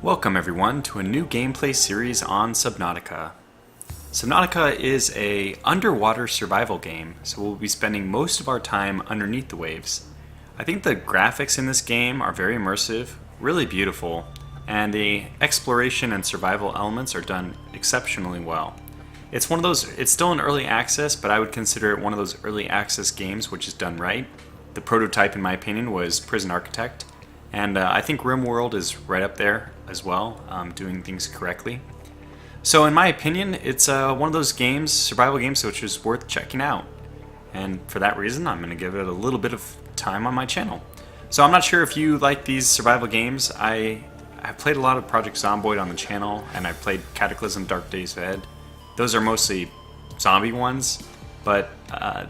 Welcome everyone to a new gameplay series on Subnautica. Subnautica is a underwater survival game, so we'll be spending most of our time underneath the waves. I think the graphics in this game are very immersive, really beautiful, and the exploration and survival elements are done exceptionally well. It's still in early access, but I would consider it one of those early access games which is done right. The prototype, in my opinion, was Prison Architect. And I think RimWorld is right up there as well, doing things correctly. So in my opinion, it's one of those games, survival games, which is worth checking out. And for that reason, I'm going to give it a little bit of time on my channel. So I'm not sure if you like these survival games. I played a lot of Project Zomboid on the channel, and I played Cataclysm Dark Days Ahead. Those are mostly zombie ones, but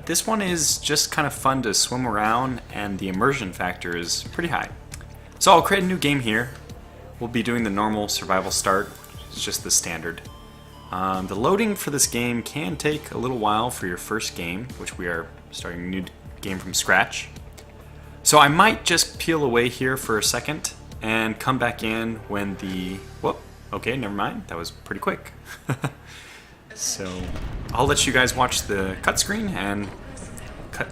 this one is just kind of fun to swim around, and the immersion factor is pretty high. So I'll create a new game here. We'll be doing the normal survival start. It's just the standard. The loading for this game can take a little while for your first game, which we are starting a new game from scratch. So I might just peel away here for a second and come back in when the... Whoop, okay, never mind. That was pretty quick. So I'll let you guys watch the cut screen and cut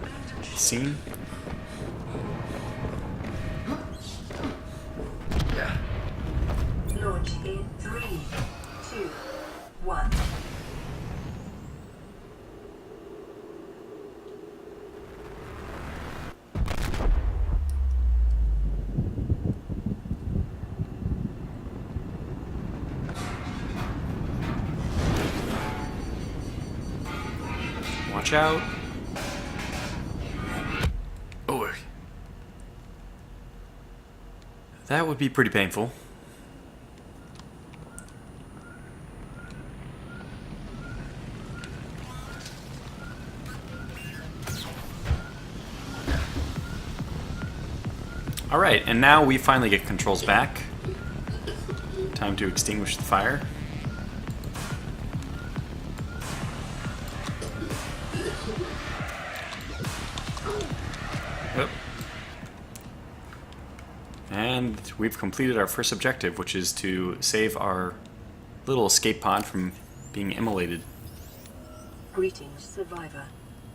scene. Launch in 3, 2, 1. Watch out. Oh, that would be pretty painful. Alright, and now we finally get controls back. Time to extinguish the fire. Yep. And we've completed our first objective, which is to save our little escape pod from being immolated. Greetings, survivor.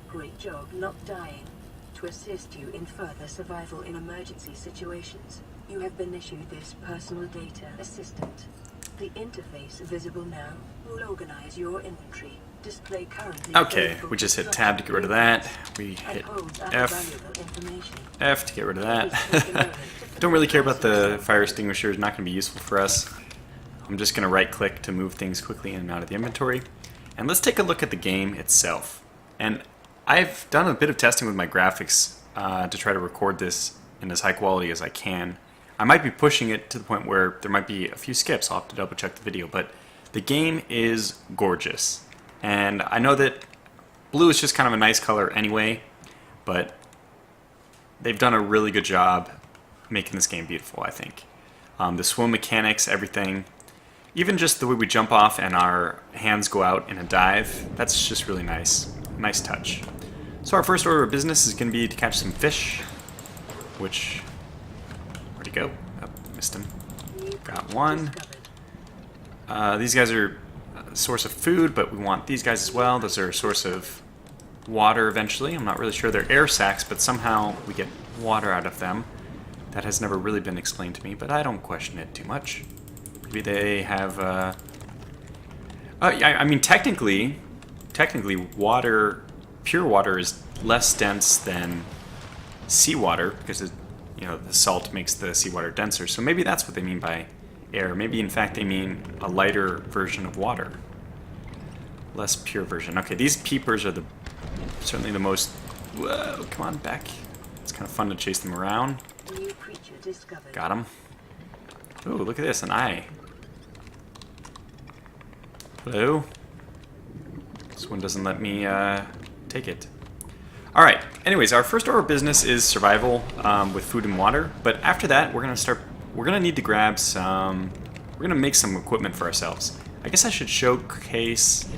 Great job not dying. To assist you in further survival in emergency situations, you have been issued this personal data assistant. The interface visible now will organize your inventory. Display currently. Okay, we just hit tab to get rid of that. We hit F to get rid of that. Don't really care about the fire extinguisher. It's not going to be useful for us. I'm just going to right click to move things quickly in and out of the inventory. And let's take a look at the game itself. And I've done a bit of testing with my graphics to try to record this in as high quality as I can. I might be pushing it to the point where there might be a few skips. I'll have to double check the video, but the game is gorgeous. And I know that blue is just kind of a nice color anyway, but they've done a really good job making this game beautiful, I think. The swim mechanics, everything, even just the way we jump off and our hands go out in a dive, that's just really nice. Nice touch. So our first order of business is going to be to catch some fish, which... Where'd he go? Oh, missed him. Got one. These guys are a source of food, but we want these guys as well. Those are a source of water eventually. I'm not really sure they're air sacs, but somehow we get water out of them. That has never really been explained to me, but I don't question it too much. Maybe they have... I mean, technically, water, pure water, is less dense than seawater because the salt makes the seawater denser. So maybe that's what they mean by air. Maybe in fact they mean a lighter version of water, less pure version. Okay, these peepers are certainly the most. Whoa! Come on, back. It's kind of fun to chase them around. New creature discovered. Got him. Ooh, look at this, an eye. Hello. This one doesn't let me take it. Alright, anyways, our first order of business is survival with food and water, but after that we're gonna need to grab we're gonna make some equipment for ourselves. I guess I should showcase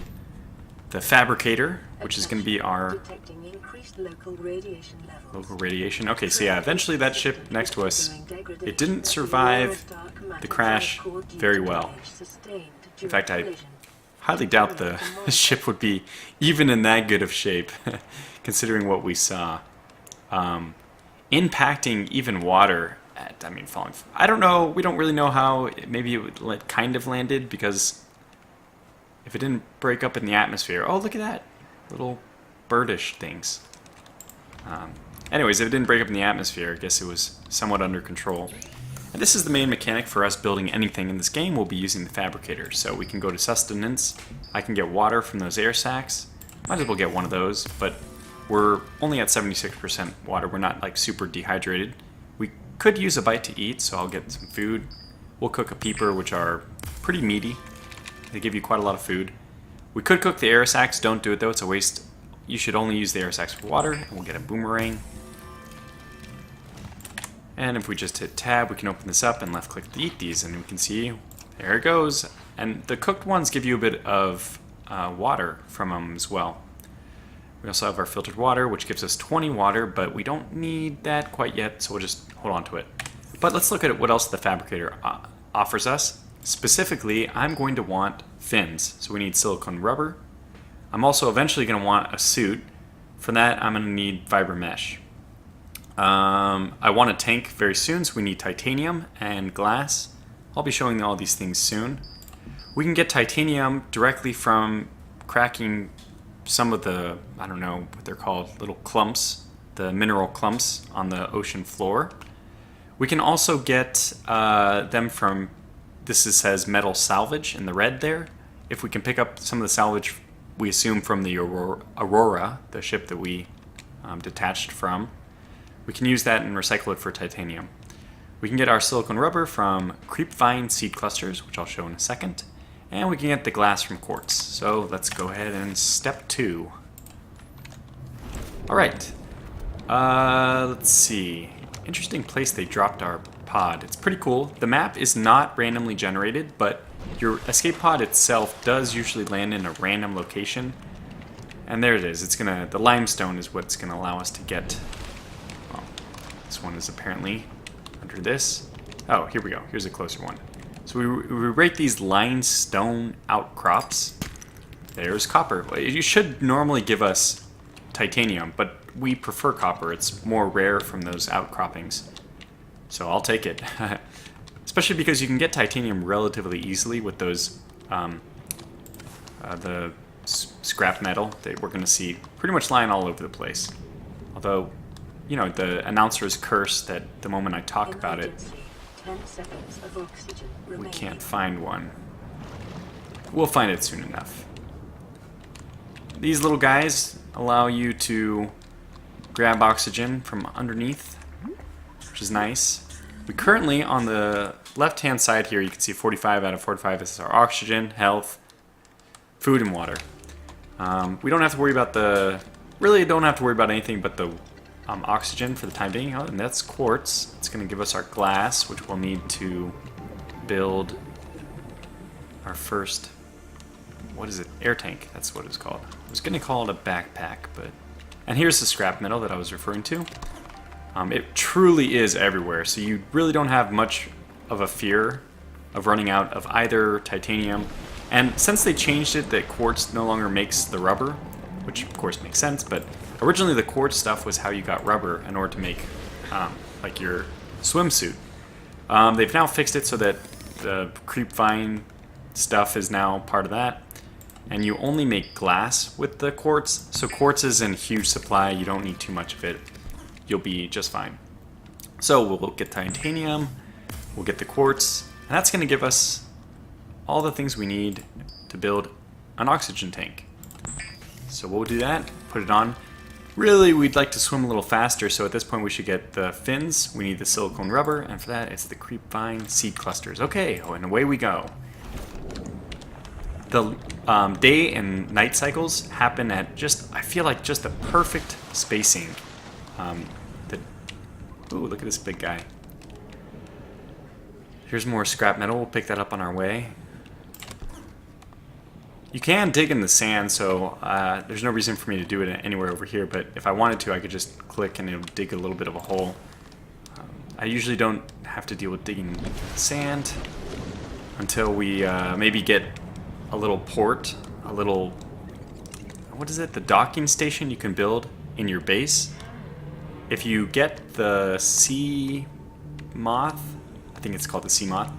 the fabricator, which is going to be our Detecting increased local radiation levels. local radiation. Okay, so yeah, eventually that ship next to us, it didn't survive the crash very well. In fact, I highly doubt the ship would be even in that good of shape, considering what we saw. Impacting even water, I mean, falling. I don't know, we don't really know how, maybe it would kind of landed, because if it didn't break up in the atmosphere, oh, look at that, little birdish things. Anyways, if it didn't break up in the atmosphere, I guess it was somewhat under control. And this is the main mechanic for us building anything in this game. We'll be using the fabricator. So we can go to sustenance. I can get water from those air sacs. Might as well get one of those, but we're only at 76% water. We're not like super dehydrated. We could use a bite to eat, so I'll get some food. We'll cook a peeper, which are pretty meaty. They give you quite a lot of food. We could cook the air sacs. Don't do it though. It's a waste. You should only use the air sacs for water. And we'll get a boomerang. And if we just hit tab, we can open this up and left click to eat these, and we can see, there it goes. And the cooked ones give you a bit of water from them as well. We also have our filtered water, which gives us 20 water, but we don't need that quite yet, so we'll just hold on to it. But let's look at what else the fabricator offers us. Specifically, I'm going to want fins, so we need silicone rubber. I'm also eventually going to want a suit. For that, I'm going to need fiber mesh. I want a tank very soon, so we need titanium and glass. I'll be showing all these things soon. We can get titanium directly from cracking some of the, I don't know what they're called, little clumps, the mineral clumps on the ocean floor. We can also get them from, says metal salvage in the red there. If we can pick up some of the salvage, we assume from the Aurora, the ship that we detached from, we can use that and recycle it for titanium. We can get our silicone rubber from creepvine seed clusters, which I'll show in a second. And we can get the glass from quartz. So let's go ahead and step 2. Alright. Let's see. Interesting place they dropped our pod. It's pretty cool. The map is not randomly generated, but your escape pod itself does usually land in a random location. And there it is. The limestone is what's gonna allow us to get. This one is apparently under this. Oh, here we go. Here's a closer one. So we rate these limestone outcrops. There's copper. You should normally give us titanium, but we prefer copper. It's more rare from those outcroppings. So I'll take it. Especially because you can get titanium relatively easily with those, the scrap metal that we're going to see pretty much lying all over the place. Although, you know, the announcer is cursed that the moment I talk about it, 10 seconds of oxygen we remaining. can't find one. We'll find it soon enough. These little guys allow you to grab oxygen from underneath, which is nice. We currently, on the left-hand side here, you can see 45 out of 45 is our oxygen, health, food, and water. We don't have to worry about really don't have to worry about anything but the oxygen for the time being. Oh, and that's quartz. It's going to give us our glass, which we'll need to build our first, what is it? Air tank. That's what it's called. I was going to call it a backpack, but... And here's the scrap metal that I was referring to. It truly is everywhere, so you really don't have much of a fear of running out of either titanium. And since they changed it that quartz no longer makes the rubber, which of course makes sense, but originally the quartz stuff was how you got rubber in order to make like your swimsuit. They've now fixed it so that the creepvine stuff is now part of that. And you only make glass with the quartz. So quartz is in huge supply. You don't need too much of it. You'll be just fine. So we'll get titanium. We'll get the quartz. And that's going to give us all the things we need to build an oxygen tank. So we'll do that. Put it on. Really, we'd like to swim a little faster. So at this point, we should get the fins. We need the silicone rubber. And for that, it's the creepvine seed clusters. Okay, and away we go. The day and night cycles happen at I feel like just the perfect spacing. Ooh, look at this big guy. Here's more scrap metal. We'll pick that up on our way. You can dig in the sand, so there's no reason for me to do it anywhere over here, but if I wanted to, I could just click and it'll dig a little bit of a hole. I usually don't have to deal with digging sand until we maybe get a little port, a little, what is it, the docking station you can build in your base. If you get the sea moth, I think it's called the sea moth.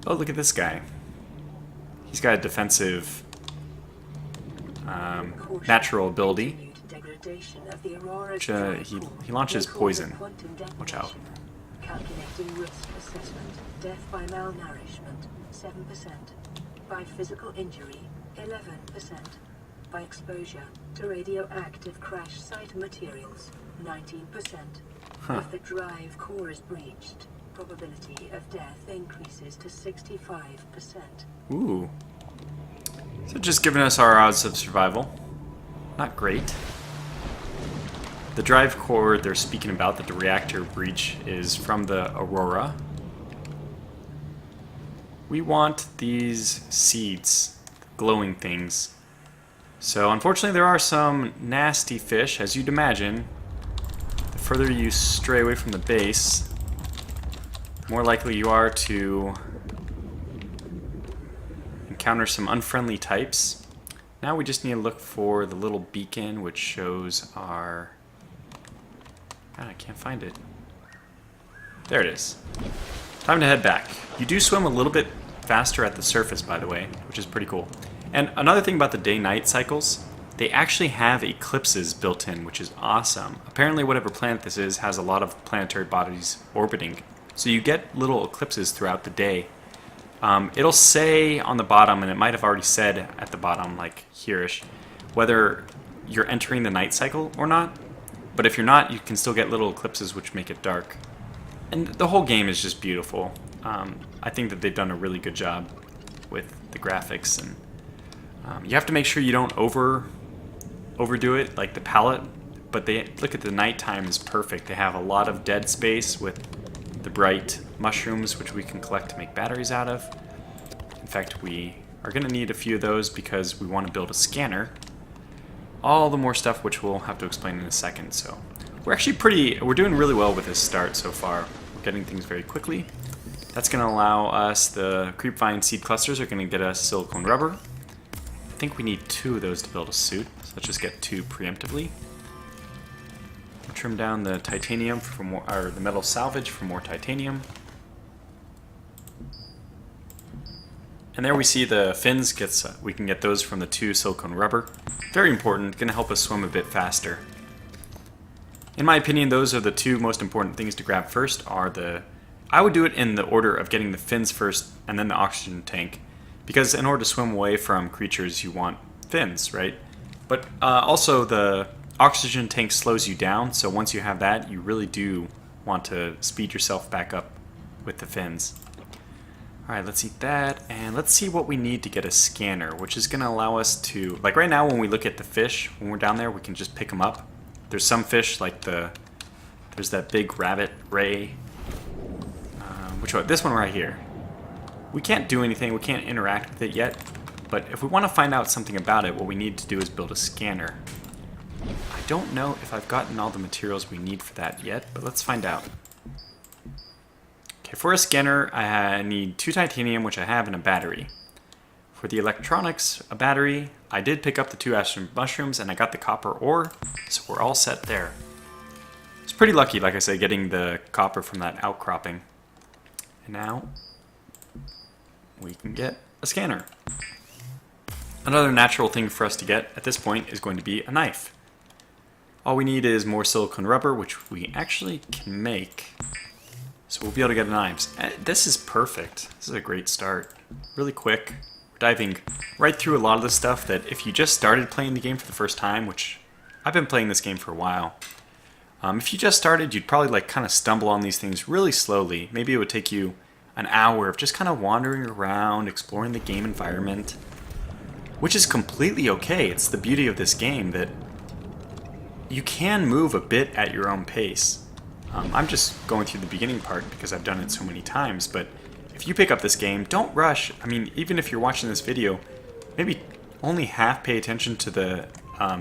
Oh, look at this guy. He's got a defensive natural ability. Which, he launches poison. Watch out. Calculating risk assessment. Death by malnourishment, 7%. By physical injury, 11%. By exposure to radioactive crash site materials, 19%. If the drive core is breached, probability of death increases to 65%. Ooh. So just giving us our odds of survival. Not great. The drive core they're speaking about, that the reactor breach, is from the Aurora. We want these seeds, glowing things. So unfortunately there are some nasty fish, as you'd imagine. The further you stray away from the base, the more likely you are to encounter some unfriendly types. Now we just need to look for the little beacon which shows our... God, I can't find it. There it is. Time to head back. You do swim a little bit faster at the surface, by the way, which is pretty cool. And another thing about the day-night cycles, they actually have eclipses built in, which is awesome. Apparently whatever planet this is has a lot of planetary bodies orbiting. So you get little eclipses throughout the day. It'll say on the bottom, and it might have already said at the bottom, like here-ish, whether you're entering the night cycle or not. But if you're not, you can still get little eclipses which make it dark. And the whole game is just beautiful. I think that they've done a really good job with the graphics, and you have to make sure you don't overdo it, like the palette. But they look at the nighttime is perfect. They have a lot of dead space with the bright mushrooms, which we can collect to make batteries out of. In fact, we are going to need a few of those because we want to build a scanner. All the more stuff which we'll have to explain in a second. So we're doing really well with this start so far. We're getting things very quickly. That's going to allow us, the creepvine seed clusters are going to get us silicone rubber. I think we need 2 of those to build a suit, so let's just get 2 preemptively. We'll trim down the titanium for more, or the metal salvage for more titanium. And there we see the fins, we can get those from the 2 silicone rubber. Very important, going to help us swim a bit faster. In my opinion, those are the 2 most important things to grab first. I would do it in the order of getting the fins first and then the oxygen tank. Because in order to swim away from creatures, you want fins, right? But also the oxygen tank slows you down, so once you have that, you really do want to speed yourself back up with the fins. Alright, let's eat that, and let's see what we need to get a scanner, which is going to allow us to... Like right now when we look at the fish, when we're down there, we can just pick them up. There's some fish, like there's that big rabbit ray. Which one? This one right here. We can't do anything, we can't interact with it yet, but if we want to find out something about it, what we need to do is build a scanner. I don't know if I've gotten all the materials we need for that yet, but let's find out. Okay, for a scanner, I need 2 titanium, which I have, and a battery. For the electronics, a battery, I did pick up the 2 astral mushrooms, and I got the copper ore, so we're all set there. It's pretty lucky, like I said, getting the copper from that outcropping. And now, we can get a scanner. Another natural thing for us to get at this point is going to be a knife. All we need is more silicone rubber, which we actually can make. So we'll be able to get knives. This is perfect. This is a great start. Really quick. We're diving right through a lot of the stuff that if you just started playing the game for the first time, which I've been playing this game for a while. If you just started, you'd probably like kind of stumble on these things really slowly. Maybe it would take you an hour of just kind of wandering around, exploring the game environment, which is completely okay. It's the beauty of this game that you can move a bit at your own pace. I'm just going through the beginning part because I've done it so many times, but if you pick up this game, don't rush. I mean, even if you're watching this video, maybe only half pay attention to the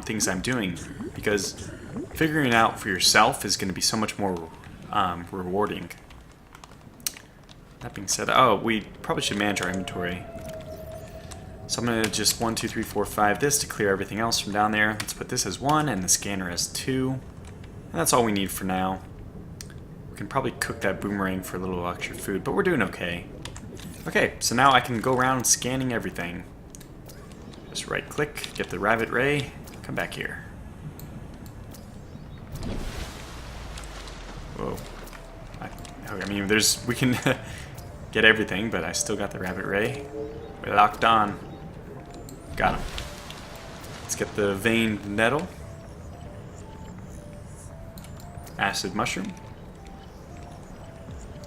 things I'm doing, because figuring it out for yourself is going to be so much more rewarding. That being said, oh, we probably should manage our inventory. So I'm going to just 1, 2, 3, 4, 5 this to clear everything else from down there. Let's put this as 1 and the scanner as 2. And that's all we need for now. We can probably cook that boomerang for a little extra food, but we're doing okay. Okay, so now I can go around scanning everything. Just right click, get the rabbit ray, come back here. Whoa. I mean, we can get everything, but I still got the rabbit ray. We're locked on. Got him. Let's get the veined nettle. Acid mushroom.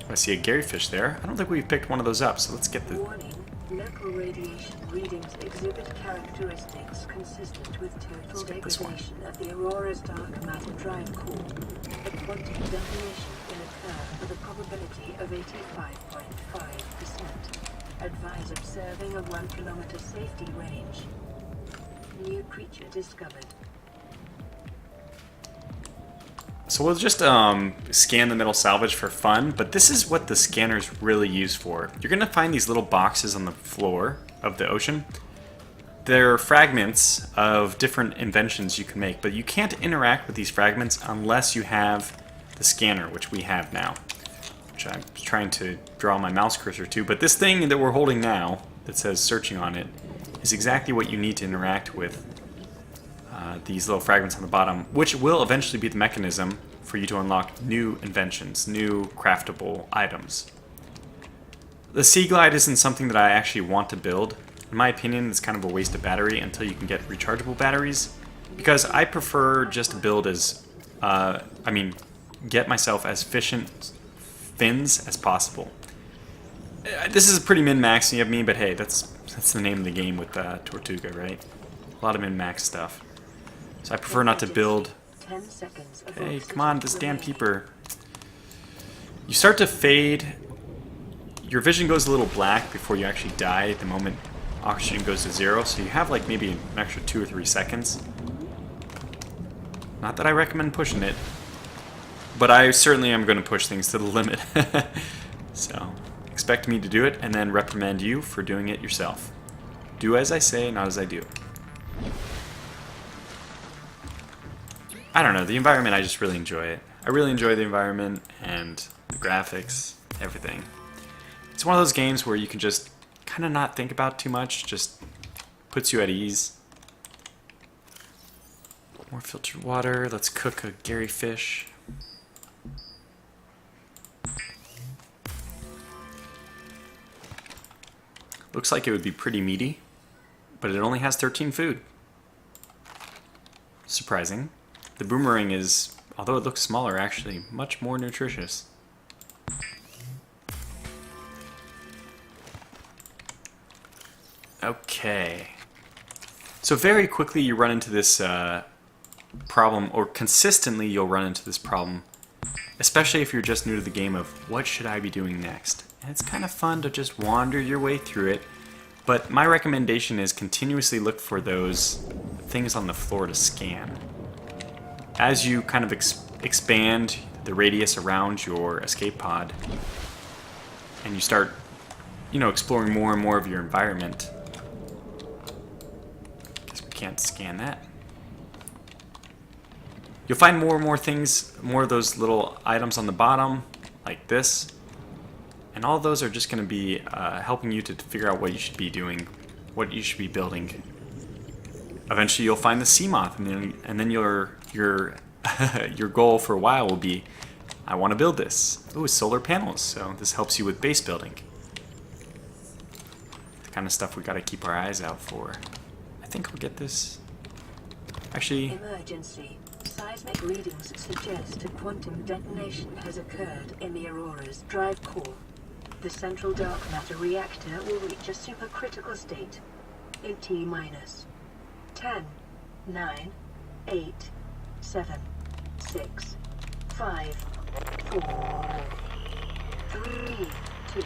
I see a Garyfish there. I don't think we've picked one of those up, so let's get the... Warning. Local radiation readings exhibit characteristics consistent with total degradation of the Aurora's dark matter drive core. The quantum detonation will occur with a probability of 85.5%. Advise observing a 1 kilometer safety range. New creature discovered. So we'll just scan the metal salvage for fun, but this is what the scanner's really used for. You're going to find these little boxes on the floor of the ocean. They're fragments of different inventions you can make, but you can't interact with these fragments unless you have the scanner, which we have now. Which I'm trying to draw my mouse cursor to, but this thing that we're holding now, that says searching on it, is exactly what you need to interact with these little fragments on the bottom, which will eventually be the mechanism for you to unlock new inventions, new craftable items. The Sea Glide isn't something that I actually want to build. In my opinion, it's kind of a waste of battery until you can get rechargeable batteries, because I prefer just to build as, get myself as efficient fins as possible. This is pretty min-maxing of me, but hey, that's the name of the game with Tortuga, right? A lot of min-max stuff. So I prefer not to build... 10 seconds of Hey, oxygen come on, this damn remaining. peeper. You start to fade. Your vision goes a little black before you actually die the moment oxygen goes to 0, so you have like maybe an extra 2 or 3 seconds. Not that I recommend pushing it, but I certainly am going to push things to the limit. So, expect me to do it and then reprimand you for doing it yourself. Do as I say, not as I do. I don't know, the environment, I just really enjoy it. I really enjoy the environment and the graphics, everything. It's one of those games where you can just kind of not think about too much, just puts you at ease. More filtered water, let's cook a Garyfish. Looks like it would be pretty meaty, but it only has 13 food. Surprising. The boomerang is, although it looks smaller, actually much more nutritious. Okay. So very quickly you run into this problem, or consistently you'll run into this problem, especially if you're just new to the game of what should I be doing next? And it's kind of fun to just wander your way through it, but my recommendation is continuously look for those things on the floor to scan. As you kind of expand the radius around your escape pod, and you start, exploring more and more of your environment. Guess we can't scan that. You'll find more and more things, more of those little items on the bottom, like this. And all those are just going to be helping you to figure out what you should be doing, what you should be building. Eventually you'll find the sea moth, and then your your goal for a while will be, I want to build this. Ooh, solar panels, so this helps you with base building. The kind of stuff we got to keep our eyes out for. I think I'll get this. Actually... Emergency. Seismic readings suggest a quantum detonation has occurred in the Aurora's drive core. The central dark matter reactor will reach a supercritical state in T-minus 10, 9, 8, 7, 6, 5, 4, 3, 2.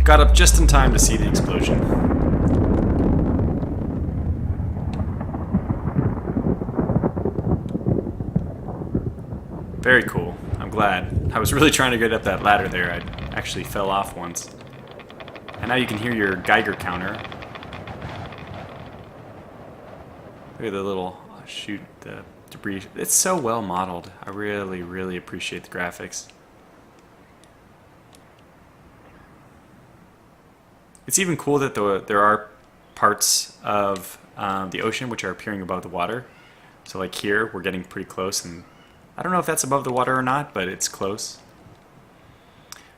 Got up just in time to see the explosion. Very cool. I'm glad. I was really trying to get up that ladder there. I actually fell off once. And now you can hear your Geiger counter. Look at the little shoot, the debris. It's so well modeled. I really, really appreciate the graphics. It's even cool that there are parts of the ocean which are appearing above the water. So like here, we're getting pretty close, and I don't know if that's above the water or not, but it's close.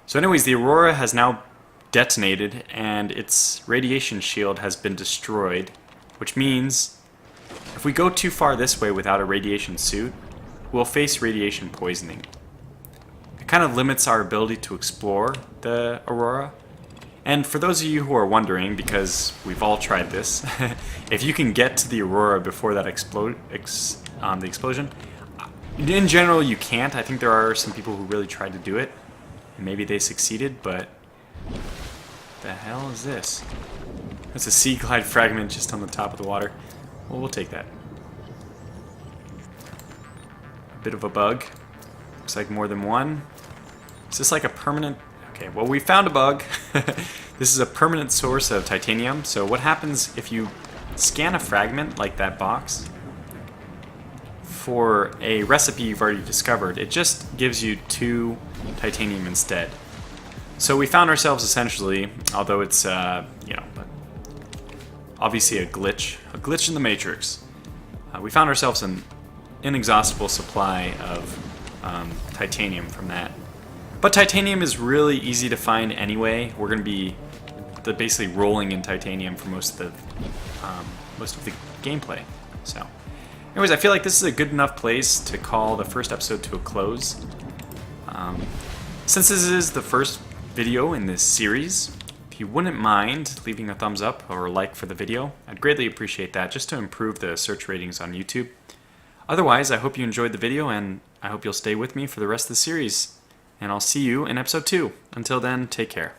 So anyways, the Aurora has now detonated, and its radiation shield has been destroyed, which means if we go too far this way without a radiation suit, we'll face radiation poisoning. It kind of limits our ability to explore the Aurora. And for those of you who are wondering, because we've all tried this, if you can get to the Aurora before that the explosion, in general you can't. I think there are some people who really tried to do it, and maybe they succeeded, but the hell is this? That's a sea glide fragment just on the top of the water. Well, we'll take that. A bit of a bug. Looks like more than one. Is this like a permanent... Okay, well, we found a bug. This is a permanent source of titanium. So what happens if you scan a fragment like that box for a recipe you've already discovered, it just gives you 2 titanium instead. So we found ourselves essentially, although it's, obviously a glitch in the matrix. We found ourselves an inexhaustible supply of titanium from that. But titanium is really easy to find anyway. We're going to be basically rolling in titanium for most of the gameplay. So, anyways, I feel like this is a good enough place to call the first episode to a close. Since this is the first video in this series, if you wouldn't mind leaving a thumbs up or a like for the video, I'd greatly appreciate that, just to improve the search ratings on YouTube. Otherwise, I hope you enjoyed the video, and I hope you'll stay with me for the rest of the series. And I'll see you in episode 2. Until then, take care.